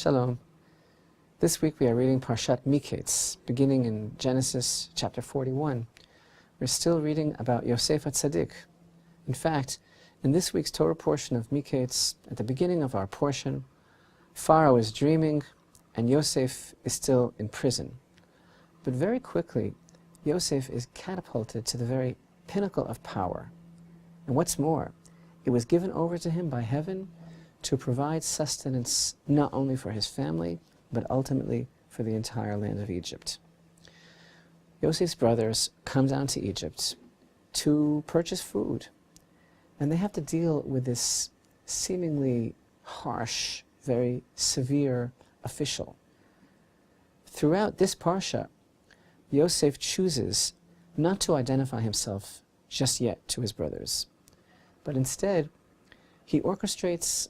Shalom. This week we are reading Parashat Miketz, beginning in Genesis chapter 41. We're still reading about Yosef HaTzadik. In fact, in this week's Torah portion of Miketz, at the beginning of our portion, Pharaoh is dreaming and Yosef is still in prison. But very quickly, Yosef is catapulted to the very pinnacle of power. And what's more, it was given over to him by heaven to provide sustenance not only for his family, but ultimately for the entire land of Egypt. Yosef's brothers come down to Egypt to purchase food, and they have to deal with this seemingly harsh, very severe official. Throughout this parsha, Yosef chooses not to identify himself just yet to his brothers, but instead he orchestrates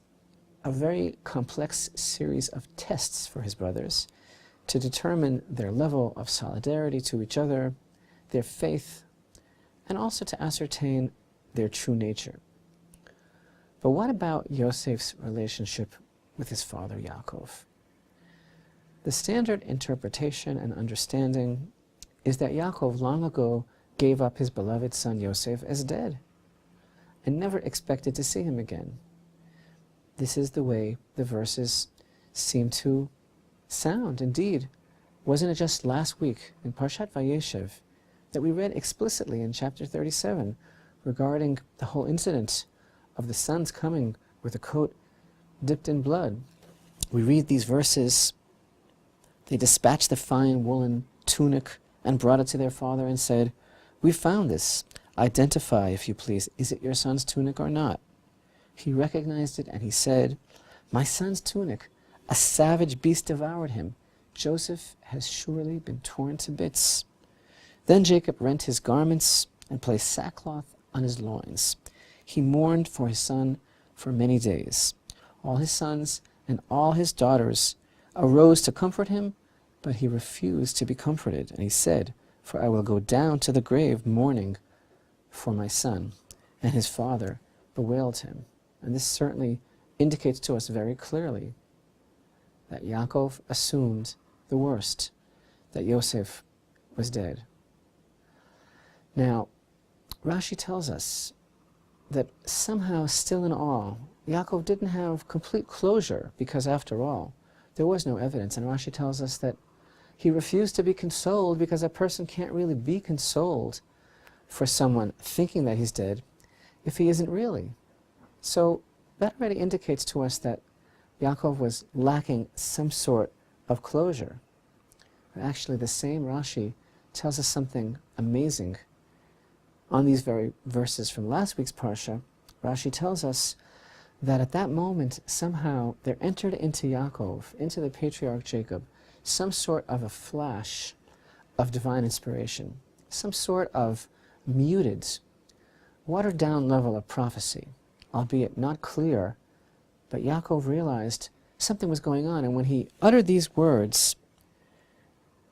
a very complex series of tests for his brothers to determine their level of solidarity to each other, their faith, and also to ascertain their true nature. But what about Yosef's relationship with his father Yaakov? The standard interpretation and understanding is that Yaakov long ago gave up his beloved son Yosef as dead and never expected to see him again. This is the way the verses seem to sound. Indeed, wasn't it just last week in Parashat Vayeshev that we read explicitly in chapter 37 regarding the whole incident of the sons coming with a coat dipped in blood? We read these verses. They dispatched the fine woolen tunic and brought it to their father and said, "We found this. Identify, if you please. Is it your son's tunic or not?" He recognized it and he said, "My son's tunic. A savage beast devoured him. Joseph has surely been torn to bits." Then Jacob rent his garments and placed sackcloth on his loins. He mourned for his son for many days. All his sons and all his daughters arose to comfort him, but he refused to be comforted. And he said, "For I will go down to the grave mourning for my son." And his father bewailed him. And this certainly indicates to us very clearly that Yaakov assumed the worst, that Yosef was dead. Now, Rashi tells us that somehow, still in awe, Yaakov didn't have complete closure because, after all, there was no evidence. And Rashi tells us that he refused to be consoled because a person can't really be consoled for someone thinking that he's dead if he isn't really. So that already indicates to us that Yaakov was lacking some sort of closure. But actually, the same Rashi tells us something amazing. On these very verses from last week's Parsha, Rashi tells us that at that moment, somehow, there entered into Yaakov, into the patriarch Jacob, some sort of a flash of divine inspiration, some sort of muted, watered-down level of prophecy, albeit not clear. But Yaakov realized something was going on, and when he uttered these words,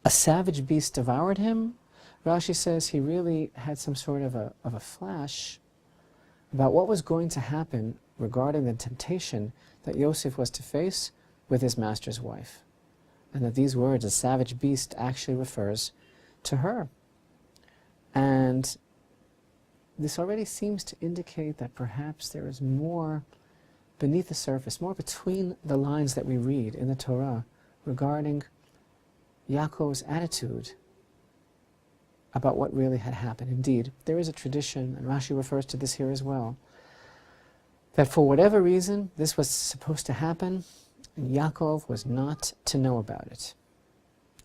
"A savage beast devoured him," Rashi says he really had some sort of a flash about what was going to happen regarding the temptation that Yosef was to face with his master's wife. And that these words, "a savage beast," actually refers to her. And this already seems to indicate that perhaps there is more beneath the surface, more between the lines that we read in the Torah regarding Yaakov's attitude about what really had happened. Indeed, there is a tradition, and Rashi refers to this here as well, that for whatever reason this was supposed to happen, and Yaakov was not to know about it.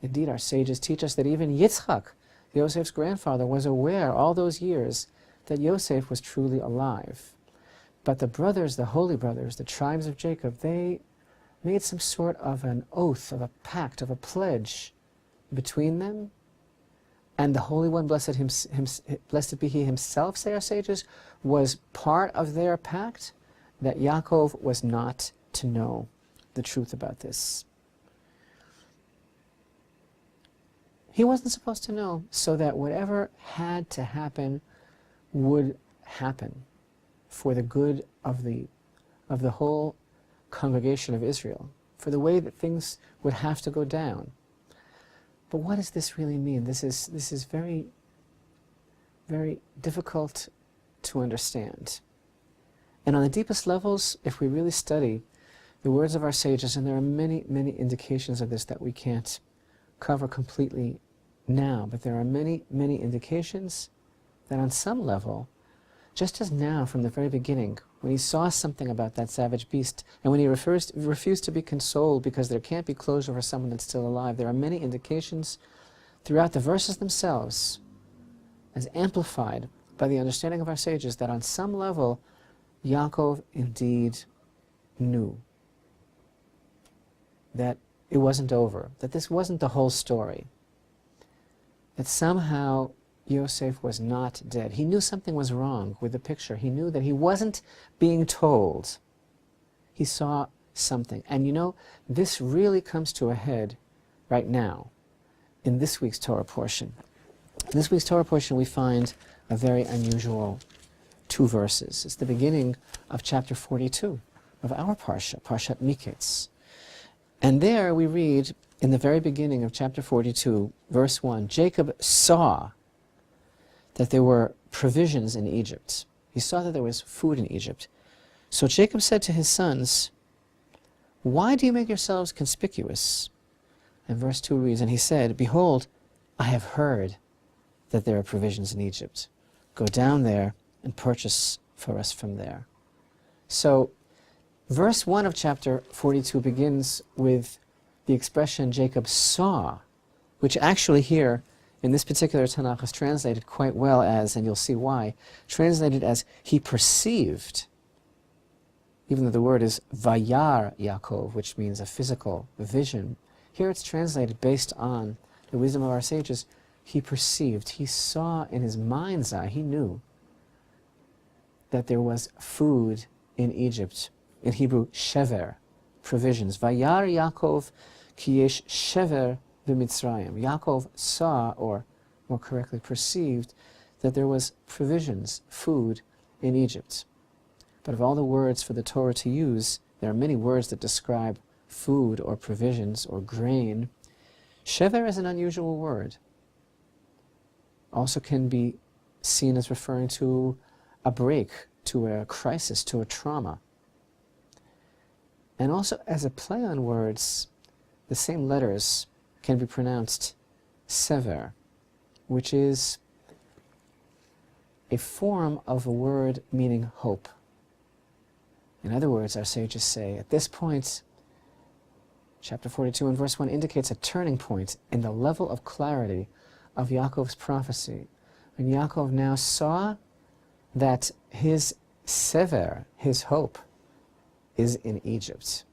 Indeed, our sages teach us that even Yitzchak, Yosef's grandfather, was aware all those years that Yosef was truly alive. But the brothers, the holy brothers, the tribes of Jacob, they made some sort of an oath, of a pact, of a pledge between them. And the Holy One, blessed be He Himself, say our sages, was part of their pact, that Yaakov was not to know the truth about this. He wasn't supposed to know, so that whatever had to happen would happen for the good of the whole congregation of Israel. for the way that things would have to go down. But what does this really mean? This is very, very difficult to understand. And on the deepest levels, if we really study the words of our sages, and there are many, many indications of this that we can't cover completely now, but there are many, many indications that on some level, just as now from the very beginning, when he saw something about that savage beast, and when he refused to be consoled because there can't be closure for someone that's still alive, there are many indications throughout the verses themselves, as amplified by the understanding of our sages, that on some level, Yaakov indeed knew that it wasn't over, that this wasn't the whole story, that somehow Yosef was not dead. He knew something was wrong with the picture. He knew that he wasn't being told. He saw something. And you know, this really comes to a head right now in this week's Torah portion. In this week's Torah portion we find a very unusual 2 verses. It's the beginning of chapter 42 of our Parsha, Parashat Miketz. And there we read, in the very beginning of chapter 42, verse 1, Jacob saw that there were provisions in Egypt. He saw that there was food in Egypt. So Jacob said to his sons, "Why do you make yourselves conspicuous?" And verse 2 reads, and he said, "Behold, I have heard that there are provisions in Egypt. Go down there and purchase for us from there." So verse 1 of chapter 42 begins with the expression Jacob saw, which actually here in this particular Tanakh is translated quite well as, and you'll see why, translated as he perceived, even though the word is vayar Yaakov, which means a physical vision. Here it's translated based on the wisdom of our sages. He perceived, he saw in his mind's eye, he knew that there was food in Egypt. In Hebrew, shever, provisions. Vayar Yaakov ki yesh shever b'Mitzrayim. Yaakov saw, or more correctly perceived, that there was provisions, food in Egypt. But of all the words for the Torah to use, there are many words that describe food or provisions or grain. Shever is an unusual word. Also can be seen as referring to a break, to a crisis, to a trauma. And also as a play on words, the same letters can be pronounced sever, which is a form of a word meaning hope. In other words, our sages say, at this point, chapter 42 and verse 1 indicates a turning point in the level of clarity of Yaakov's prophecy. And Yaakov now saw that his sever, his hope, is in Egypt.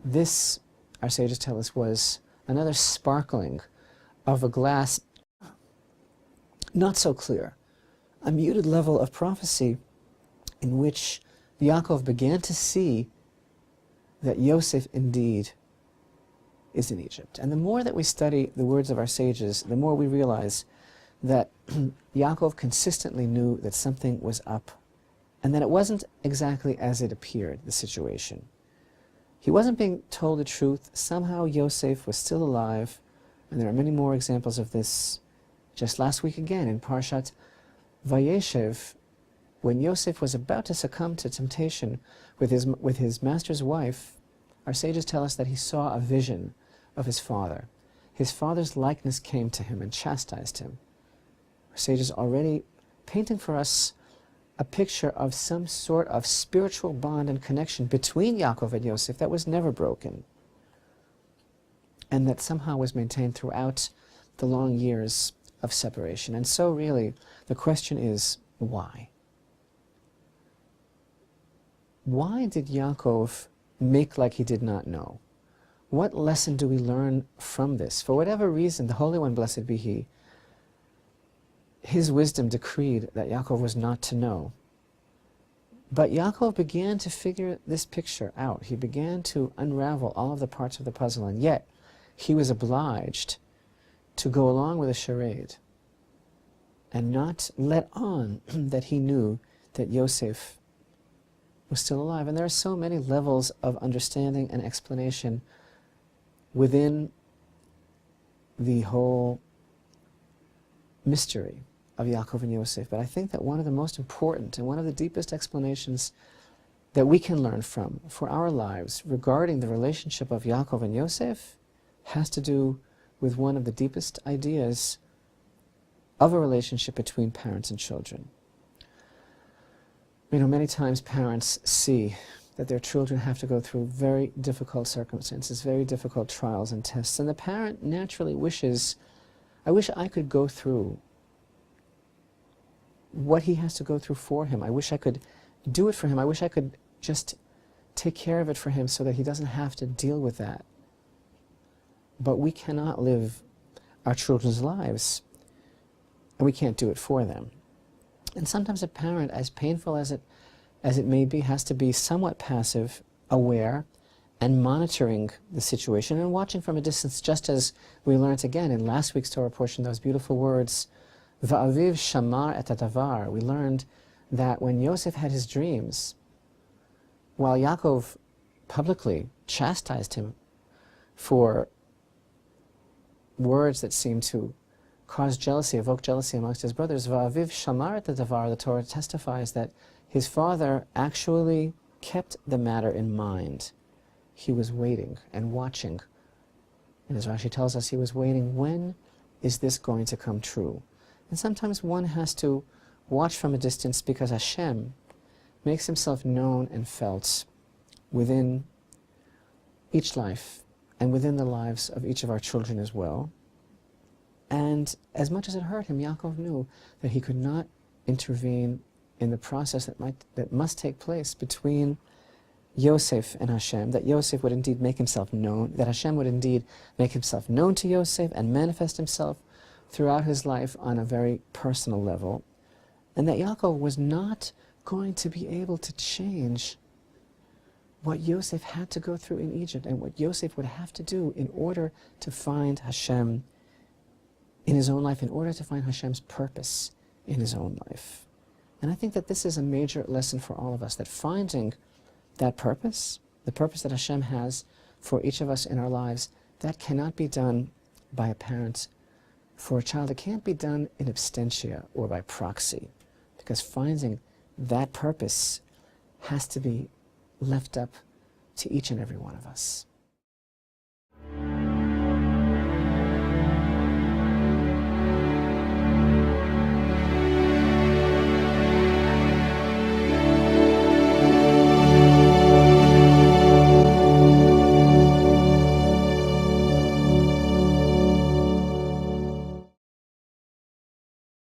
This, our sages tell us, was another sparkling of a glass not so clear, a muted level of prophecy in which Yaakov began to see that Yosef indeed is in Egypt. And the more that we study the words of our sages, the more we realize that Yaakov consistently knew that something was up, and that it wasn't exactly as it appeared, the situation. He wasn't being told the truth. Somehow Yosef was still alive, and there are many more examples of this. Just last week again in Parashat Vayeshev, when Yosef was about to succumb to temptation with his master's wife, our sages tell us that he saw a vision of his father. His father's likeness came to him and chastised him. Our sages already painting for us a picture of some sort of spiritual bond and connection between Yaakov and Yosef that was never broken, and that somehow was maintained throughout the long years of separation. And so really, the question is, why? Why did Yaakov make like he did not know? What lesson do we learn from this? For whatever reason, the Holy One, blessed be He, his wisdom decreed that Yaakov was not to know. But Yaakov began to figure this picture out. He began to unravel all of the parts of the puzzle, and yet he was obliged to go along with a charade and not let on that he knew that Yosef was still alive. And there are so many levels of understanding and explanation within the whole mystery of Yaakov and Yosef. But I think that one of the most important and one of the deepest explanations that we can learn from for our lives regarding the relationship of Yaakov and Yosef has to do with one of the deepest ideas of a relationship between parents and children. You know, many times parents see that their children have to go through very difficult circumstances, very difficult trials and tests, and the parent naturally wishes, I wish I could go through what he has to go through for him. I wish I could do it for him. I wish I could just take care of it for him so that he doesn't have to deal with that. But we cannot live our children's lives, and we can't do it for them. And sometimes a parent, as painful as it may be, has to be somewhat passive, aware, and monitoring the situation and watching from a distance, just as we learned again in last week's Torah portion, those beautiful words, Va'aviv shamar et hadavar. We learned that when Yosef had his dreams, while Yaakov publicly chastised him for words that seemed to cause jealousy, evoke jealousy amongst his brothers, Va'aviv shamar et hadavar, the Torah testifies that his father actually kept the matter in mind. He was waiting and watching. And as Rashi tells us, he was waiting, when is this going to come true? And sometimes one has to watch from a distance because Hashem makes himself known and felt within each life and within the lives of each of our children as well. And as much as it hurt him, Yaakov knew that he could not intervene in the process that must take place between Yosef and Hashem, that Yosef would indeed make himself known, that Hashem would indeed make himself known to Yosef and manifest himself throughout his life on a very personal level, and that Yaakov was not going to be able to change what Yosef had to go through in Egypt and what Yosef would have to do in order to find Hashem in his own life, in order to find Hashem's purpose in his own life. And I think that this is a major lesson for all of us, that finding that purpose, the purpose that Hashem has for each of us in our lives, that cannot be done by a parent for a child. It can't be done in absentia or by proxy, because finding that purpose has to be left up to each and every one of us.